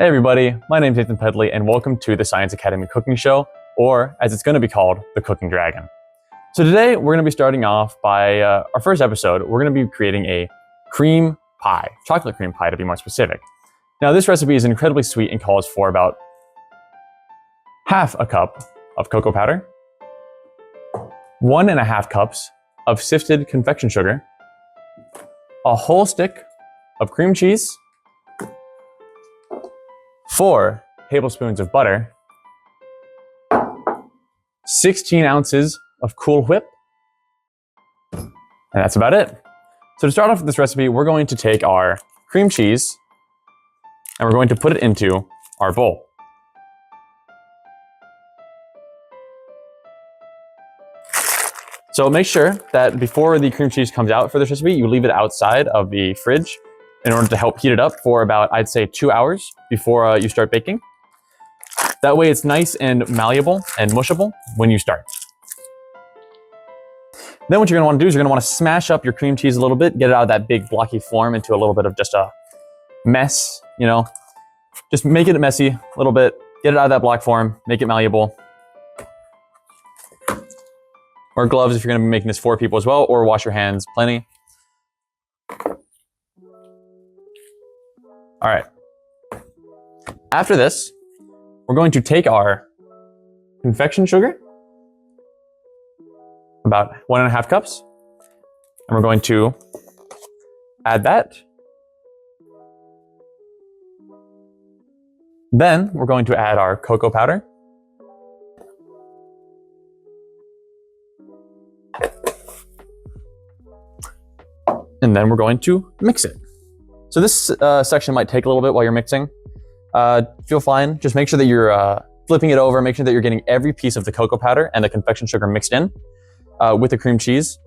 Hey everybody, my name is Nathan Pedley and welcome to the Science Academy Cooking Show, or as it's going to be called, the Cooking Dragon. So today we're going to be starting off by our first episode. We're going to be creating a cream pie, chocolate cream pie to be more specific. Now this recipe is incredibly sweet and calls for about half a cup of cocoa powder, 1.5 cups of sifted confection sugar, a whole stick of cream cheese, 4 tablespoons of butter, 16 ounces of Cool Whip, and that's about it. So to start off with this recipe, we're going to take our cream cheese and we're going to put it into our bowl. So make sure that before the cream cheese comes out for this recipe, you leave it outside of the fridge in order to help heat it up for about, I'd say, 2 hours before you start baking. That way it's nice and malleable and mushable when you start. Then what you're gonna wanna do is you're gonna wanna smash up your cream cheese a little bit, get it out of that big blocky form into a little bit of just a mess, you know. Just make it messy a little bit, get it out of that block form, make it malleable. Or gloves if you're gonna be making this for people as well, or wash your hands plenty. All right. After this, we're going to take our confection sugar, about 1.5 cups, and we're going to add that. Then we're going to add our cocoa powder. And then we're going to mix it. So this section might take a little bit while you're mixing. Feel fine. Just make sure that you're flipping it over. Make sure that you're getting every piece of the cocoa powder and the confection sugar mixed in with the cream cheese.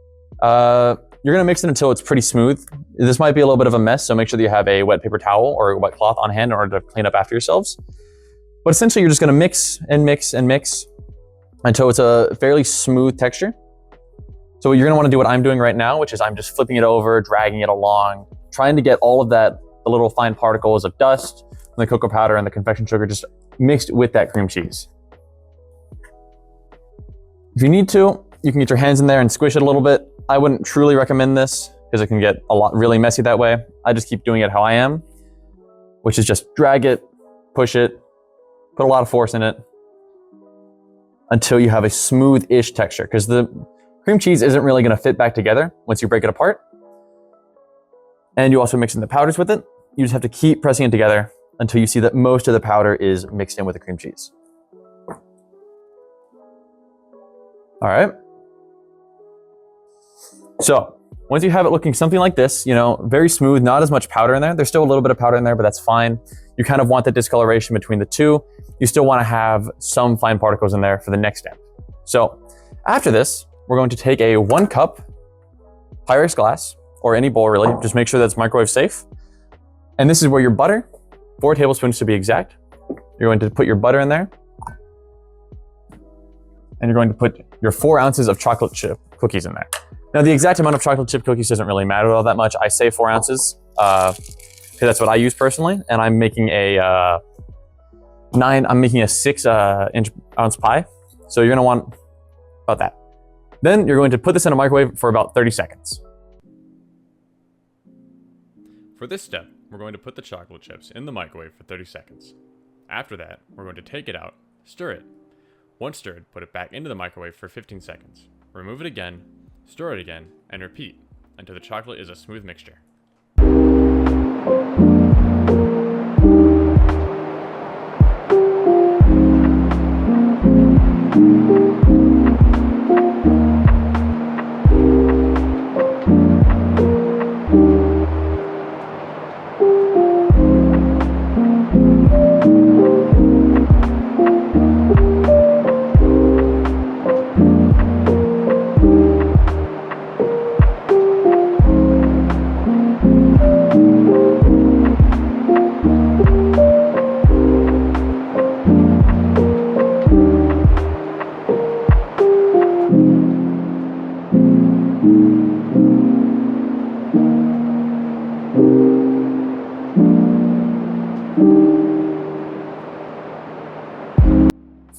You're gonna mix it until it's pretty smooth. This might be a little bit of a mess, so make sure that you have a wet paper towel or a wet cloth on hand in order to clean up after yourselves. But essentially, you're just gonna mix and mix and mix until it's a fairly smooth texture. So you're gonna wanna do what I'm doing right now, which is I'm just flipping it over, dragging it along, trying to get all of that, the little fine particles of dust from the cocoa powder and the confection sugar just mixed with that cream cheese. If you need to, you can get your hands in there and squish it a little bit. I wouldn't truly recommend this because it can get really messy that way. I just keep doing it how I am, which is just drag it, push it, put a lot of force in it until you have a smooth-ish texture, because the cream cheese isn't really gonna fit back together once you break it apart. And you also mix in the powders with it. You just have to keep pressing it together until you see that most of the powder is mixed in with the cream cheese. All right. So once you have it looking something like this, you know, very smooth, not as much powder in there. There's still a little bit of powder in there, but that's fine. You kind of want the discoloration between the two. You still want to have some fine particles in there for the next step. So after this, we're going to take a 1 cup Pyrex glass, or any bowl really, just make sure that's microwave safe. And this is where your butter, 4 tablespoons to be exact. You're going to put your butter in there. And you're going to put your 4 ounces of chocolate chip cookies in there. Now the exact amount of chocolate chip cookies doesn't really matter all that much. I say 4 ounces, because that's what I use personally. And I'm making a 6-ounce pie. So you're gonna want about that. Then you're going to put this in a microwave for about 30 seconds. For this step, we're going to put the chocolate chips in the microwave for 30 seconds. After that, we're going to take it out, stir it. Once stirred, put it back into the microwave for 15 seconds. Remove it again, stir it again, and repeat until the chocolate is a smooth mixture.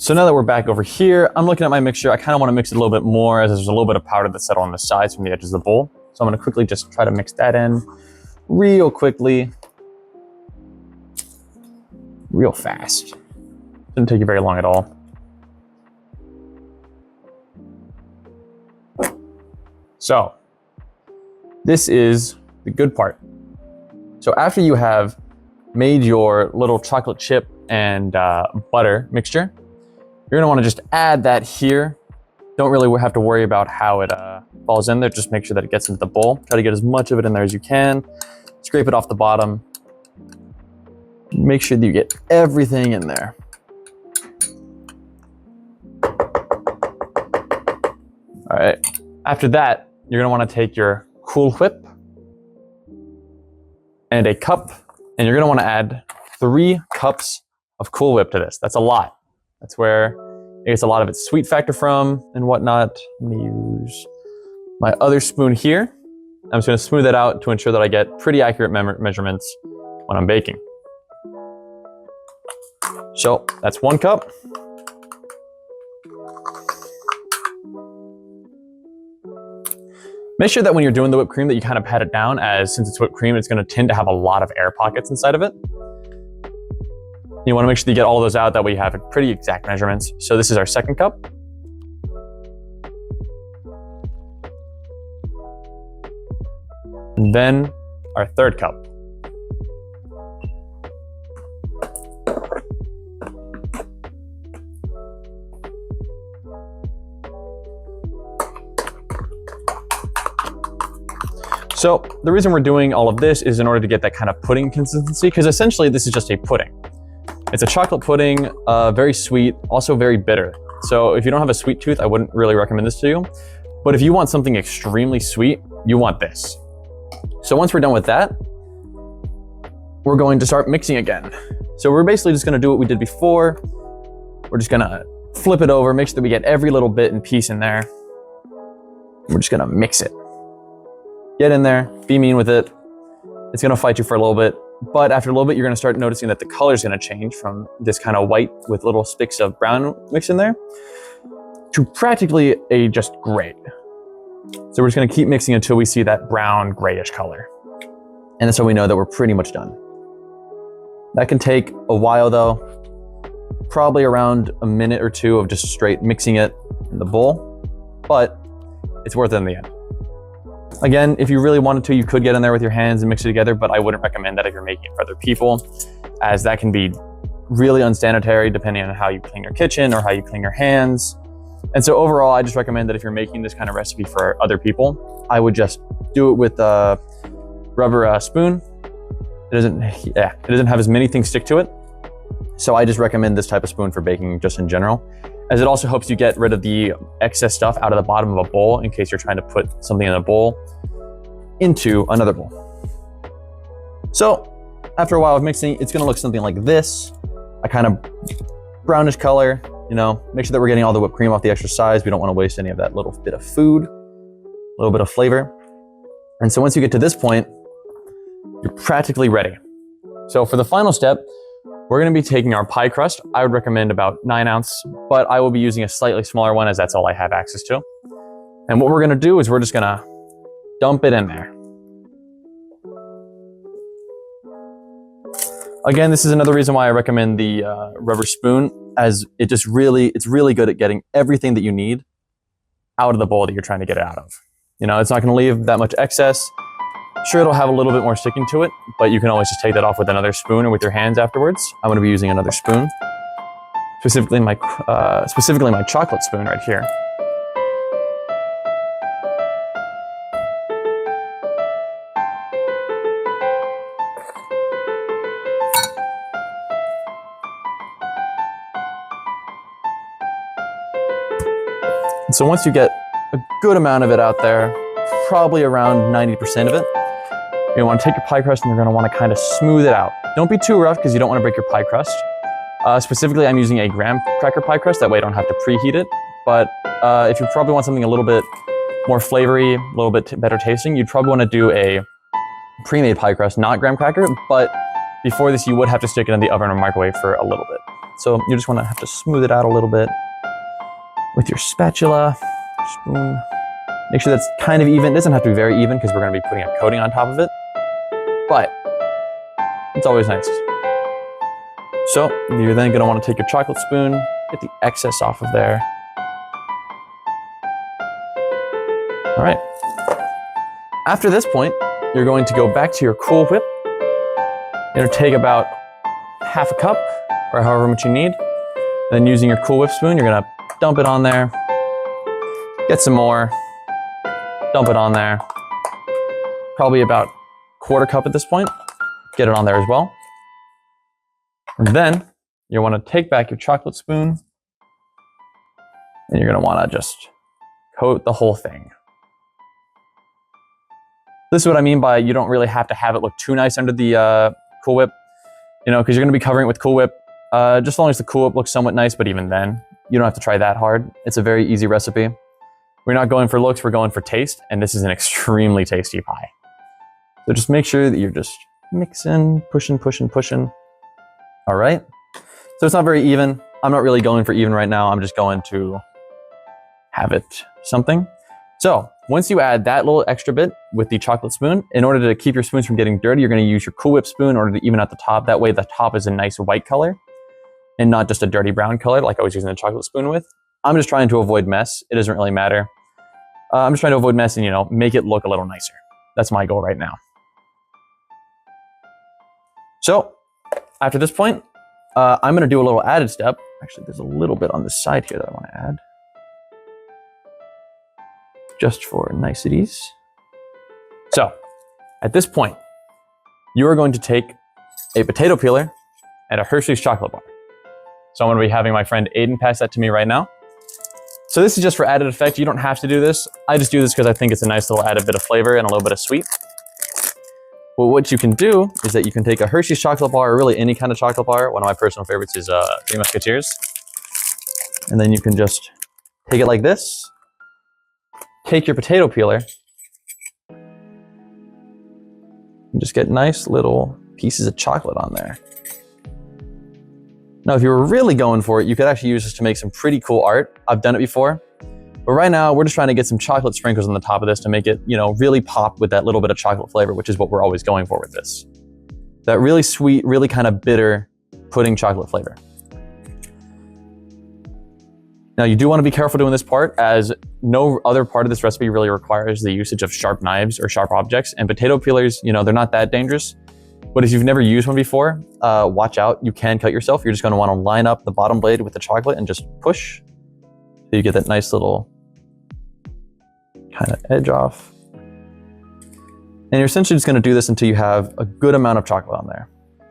So now that we're back over here, I'm looking at my mixture. I kind of want to mix it a little bit more as there's a little bit of powder that's settled on the sides from the edges of the bowl. So I'm going to quickly just try to mix that in real quickly, real fast. Didn't take you very long at all. So this is the good part. So after you have made your little chocolate chip and butter mixture, you're gonna wanna just add that here. Don't really have to worry about how it falls in there. Just make sure that it gets into the bowl. Try to get as much of it in there as you can. Scrape it off the bottom. Make sure that you get everything in there. All right, after that, you're gonna wanna take your Cool Whip and a cup, and you're gonna wanna add 3 cups of Cool Whip to this. That's a lot. That's where it gets a lot of its sweet factor from and whatnot. I'm gonna use my other spoon here. I'm just gonna smooth it out to ensure that I get pretty accurate measurements when I'm baking. So that's 1 cup. Make sure that when you're doing the whipped cream that you kind of pat it down, as since it's whipped cream, it's gonna tend to have a lot of air pockets inside of it. You wanna make sure that you get all those out, that way you have pretty exact measurements. So this is our 2nd cup. And then our 3rd cup. So the reason we're doing all of this is in order to get that kind of pudding consistency, because essentially this is just a pudding. It's a chocolate pudding, very sweet, also very bitter. So if you don't have a sweet tooth, I wouldn't really recommend this to you. But if you want something extremely sweet, you want this. So once we're done with that, we're going to start mixing again. So we're basically just gonna do what we did before. We're just gonna flip it over, make sure that we get every little bit and piece in there. We're just gonna mix it. Get in there, be mean with it. It's gonna fight you for a little bit, but after a little bit, you're gonna start noticing that the color's gonna change from this kind of white with little spicks of brown mixed in there to practically a just gray. So we're just gonna keep mixing until we see that brown grayish color. And that's how we know that we're pretty much done. That can take a while though, probably around a minute or 2 of just straight mixing it in the bowl, but it's worth it in the end. Again, if you really wanted to, you could get in there with your hands and mix it together, but I wouldn't recommend that if you're making it for other people, as that can be really unsanitary depending on how you clean your kitchen or how you clean your hands. And so overall, I just recommend that if you're making this kind of recipe for other people, I would just do it with a rubber spoon. It doesn't have as many things stick to it. So I just recommend this type of spoon for baking just in general, as it also helps you get rid of the excess stuff out of the bottom of a bowl in case you're trying to put something in a bowl into another bowl. So after a while of mixing, it's gonna look something like this, a kind of brownish color. You know, make sure that we're getting all the whipped cream off the extra sides. We don't wanna waste any of that little bit of food, a little bit of flavor. And so once you get to this point, you're practically ready. So for the final step, we're gonna be taking our pie crust. I would recommend about 9 ounce, but I will be using a slightly smaller one as that's all I have access to. And what we're gonna do is we're just gonna dump it in there. Again, this is another reason why I recommend the rubber spoon, as it's really good at getting everything that you need out of the bowl that you're trying to get it out of. You know, it's not gonna leave that much excess. Sure, it'll have a little bit more sticking to it, but you can always just take that off with another spoon or with your hands afterwards. I'm gonna be using another spoon, specifically my chocolate spoon right here. So once you get a good amount of it out there, probably around 90% of it, you're gonna wanna take your pie crust and you're gonna wanna kind of smooth it out. Don't be too rough because you don't wanna break your pie crust. Specifically, I'm using a graham cracker pie crust, that way I don't have to preheat it. But if you probably want something a little bit more flavory, a little bit better tasting, you'd probably wanna do a pre-made pie crust, not graham cracker, but before this, you would have to stick it in the oven or microwave for a little bit. So you just want to have to smooth it out a little bit with your spatula, spoon. Make sure that's kind of even. It doesn't have to be very even because we're going to be putting a coating on top of it, but it's always nice. So you're then going to want to take your chocolate spoon, get the excess off of there. All right. After this point, you're going to go back to your Cool Whip. You're going to take about half a cup or however much you need. Then using your Cool Whip spoon, you're going to dump it on there. Get some more. Dump it on there. Probably about quarter cup at this point. Get it on there as well. And then you want to take back your chocolate spoon and you're going to want to just coat the whole thing. This is what I mean by you don't really have to have it look too nice under the Cool Whip, you know, because you're going to be covering it with Cool Whip. Just as long as the Cool Whip looks somewhat nice, but even then, you don't have to try that hard. It's a very easy recipe. We're not going for looks, we're going for taste, and this is an extremely tasty pie. So just make sure that you're just mixing, pushing. All right. So it's not very even. I'm not really going for even right now. I'm just going to have it something. So once you add that little extra bit with the chocolate spoon, in order to keep your spoons from getting dirty, you're going to use your Cool Whip spoon in order to even out the top. That way the top is a nice white color and not just a dirty brown color like I was using the chocolate spoon with. I'm just trying to avoid mess. It doesn't really matter. I'm just trying to avoid mess and, you know, make it look a little nicer. That's my goal right now. So after this point, I'm going to do a little added step. Actually, there's a little bit on the side here that I want to add. Just for niceties. So at this point, you are going to take a potato peeler and a Hershey's chocolate bar. So I'm going to be having my friend Aiden pass that to me right now. So this is just for added effect. You don't have to do this. I just do this because I think it's a nice little added bit of flavor and a little bit of sweet. But what you can do is that you can take a Hershey's chocolate bar or really any kind of chocolate bar. One of my personal favorites is Three Musketeers. And then you can just take it like this. Take your potato peeler and just get nice little pieces of chocolate on there. Now, if you were really going for it, you could actually use this to make some pretty cool art. I've done it before. But right now, we're just trying to get some chocolate sprinkles on the top of this to make it, you know, really pop with that little bit of chocolate flavor, which is what we're always going for with this. That really sweet, really kind of bitter pudding chocolate flavor. Now, you do want to be careful doing this part, as no other part of this recipe really requires the usage of sharp knives or sharp objects. And potato peelers, you know, they're not that dangerous. But if you've never used one before, watch out. You can cut yourself. You're just going to want to line up the bottom blade with the chocolate and just push so you get that nice little kind of edge off. And you're essentially just going to do this until you have a good amount of chocolate on there.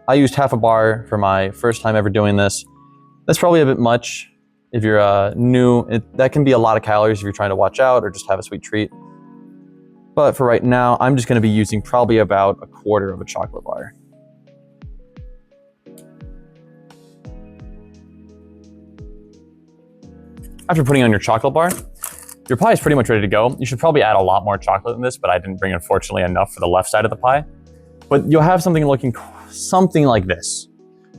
I used half a bar for my first time ever doing this. That's probably a bit much. If you're new, that can be a lot of calories if you're trying to watch out or just have a sweet treat. But for right now, I'm just going to be using probably about a quarter of a chocolate bar. After putting on your chocolate bar, your pie is pretty much ready to go. You should probably add a lot more chocolate in this, but I didn't bring, unfortunately, enough for the left side of the pie. But you'll have something looking something like this.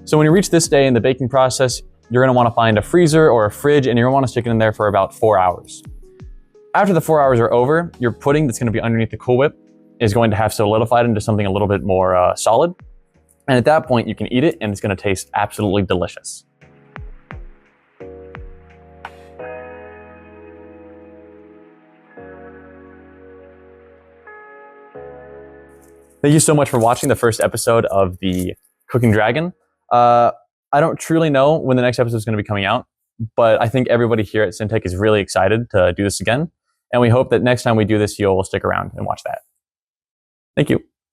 So when you reach this day in the baking process, you're going to want to find a freezer or a fridge, and you're going to want to stick it in there for about 4 hours. After the 4 hours are over, your pudding that's going to be underneath the Cool Whip is going to have solidified into something a little bit more solid. And at that point, you can eat it, and it's going to taste absolutely delicious. Thank you so much for watching the first episode of the Cooking Dragon. I don't truly know when the next episode is going to be coming out, but I think everybody here at Syntech is really excited to do this again. And we hope that next time we do this, you'll stick around and watch that. Thank you.